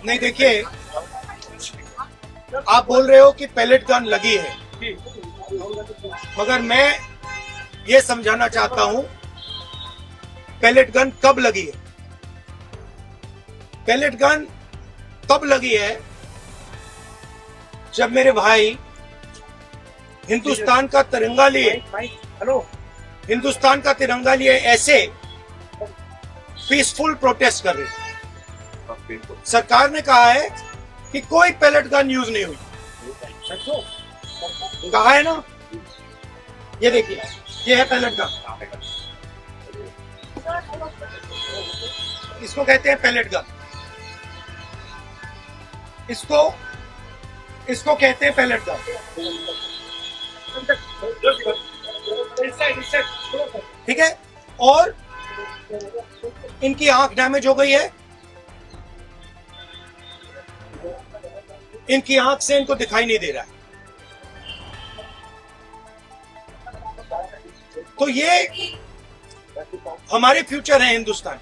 नहीं देखिए, आप बोल रहे हो कि पैलेट गन लगी है, मगर मैं ये समझाना चाहता हूं पैलेट गन कब लगी है। पैलेट गन तब लगी है जब मेरे भाई हिंदुस्तान का तिरंगा लिए, हिंदुस्तान का तिरंगा लिए ऐसे पीसफुल प्रोटेस्ट कर रहे थे। सरकार ने कहा है कि कोई पैलेट गन यूज नहीं हुई, कहा है ना। ये देखिए, ये है पैलेट गन, इसको कहते हैं पैलेट गन, इसको कहते हैं पैलेट गन। ठीक है, और इनकी आंख डैमेज हो गई है, इनकी आंख से इनको दिखाई नहीं दे रहा है। तो ये हमारे फ्यूचर है हिंदुस्तान।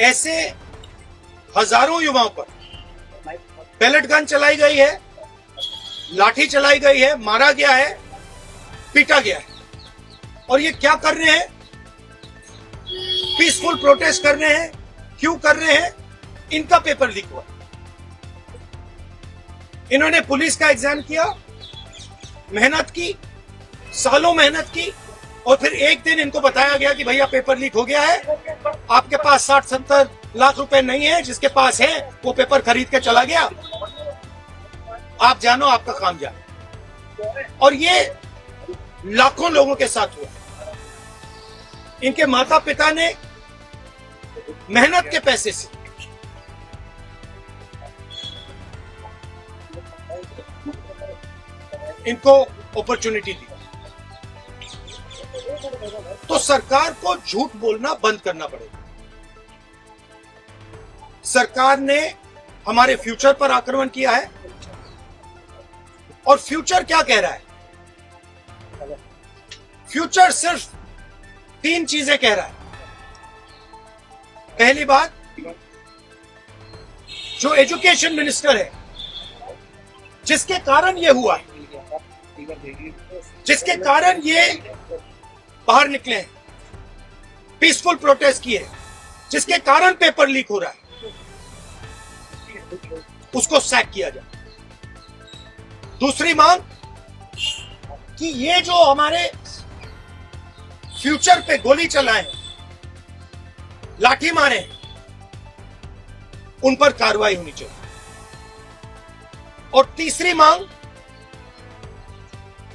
ऐसे हजारों युवाओं पर पैलेट गन चलाई गई है, लाठी चलाई गई है, मारा गया है, पीटा गया है, और ये क्या कर रहे हैं? पीसफुल प्रोटेस्ट कर रहे हैं। क्यों कर रहे हैं? इनका पेपर लीक हुआ। इन्होंने पुलिस का एग्जाम किया, मेहनत की, सालों मेहनत की, और फिर एक दिन इनको बताया गया कि भैया पेपर लीक हो गया है, आपके पास 60-70 लाख रुपए नहीं है, जिसके पास है वो पेपर खरीद के चला गया, आप जानो, आपका काम जानो। और ये लाखों लोगों के साथ हुआ। इनके माता पिता ने मेहनत के पैसे से इनको अपॉर्चुनिटी दी। तो सरकार को झूठ बोलना बंद करना पड़ेगा। सरकार ने हमारे फ्यूचर पर आक्रमण किया है, और फ्यूचर क्या कह रहा है? फ्यूचर सिर्फ 3 चीजें कह रहा है। पहली बात, जो एजुकेशन मिनिस्टर है, जिसके कारण ये हुआ है, जिसके कारण ये बाहर निकले हैं, पीसफुल प्रोटेस्ट किए, जिसके कारण पेपर लीक हो रहा है, उसको सैक किया जाए। दूसरी मांग कि ये जो हमारे फ्यूचर पे गोली चलाए, लाठी मारे, उन पर कार्रवाई होनी चाहिए। और तीसरी मांग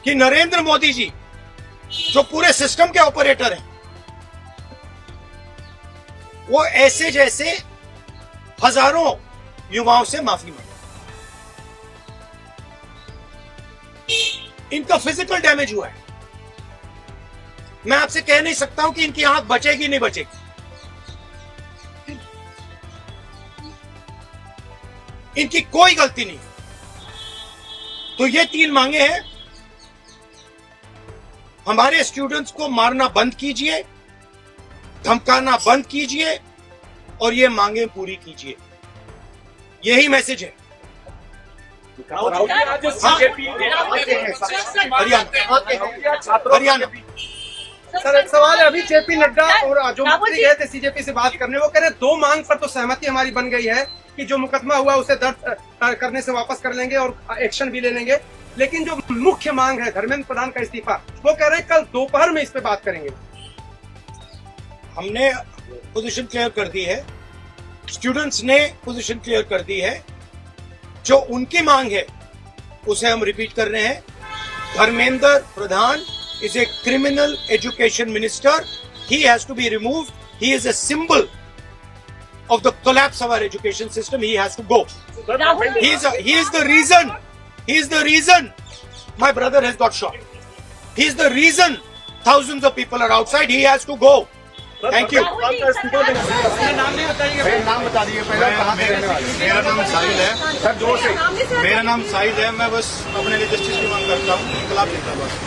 कि नरेंद्र मोदी जी, जो पूरे सिस्टम के ऑपरेटर हैं, वो ऐसे जैसे हजारों युवाओं से माफी मांगे। इनका फिजिकल डैमेज हुआ है। मैं आपसे कह नहीं सकता हूं कि इनकी आंख बचेगी नहीं बचेगी। इनकी कोई गलती नहीं। तो ये 3 मांगे हैं। हमारे स्टूडेंट्स को मारना बंद कीजिए, धमकाना बंद कीजिए, और ये मांगे पूरी कीजिए। यही मैसेज है। हरियाणा। सर, एक सवाल है। अभी जेपी नड्डा और जो मंत्री गए थे सीजेपी से बात करने, वो कह रहे 2 मांग पर तो सहमति हमारी बन गई है कि जो मुकदमा हुआ उसे दर्ज करने से वापस कर लेंगे और एक्शन भी ले लेंगे, लेकिन जो मुख्य मांग है धर्मेंद्र प्रधान का इस्तीफा, वो कह रहे हैं कल दोपहर में इस पे बात करेंगे। हमने पोजीशन क्लियर कर दी है, स्टूडेंट्स ने पोजीशन क्लियर कर दी है। जो उनकी मांग है उसे हम रिपीट कर रहे हैं। Dharmendra Pradhan is a criminal education minister. He has to be removed. He is a symbol of the collapse of our education system. He has to go. He is the reason. He is the reason my brother has got shot. He is the reason thousands of people are outside. He has to go. Thank you. नाम बता दीजिए पहले, कहाँ से रहने वाले? मेरा नाम साहिल है सर, जोर से। मेरा नाम साहिल है। मैं बस अपने लिए जस्टिस की मांग करता हूँ, इंकलाब जिंदाबाद।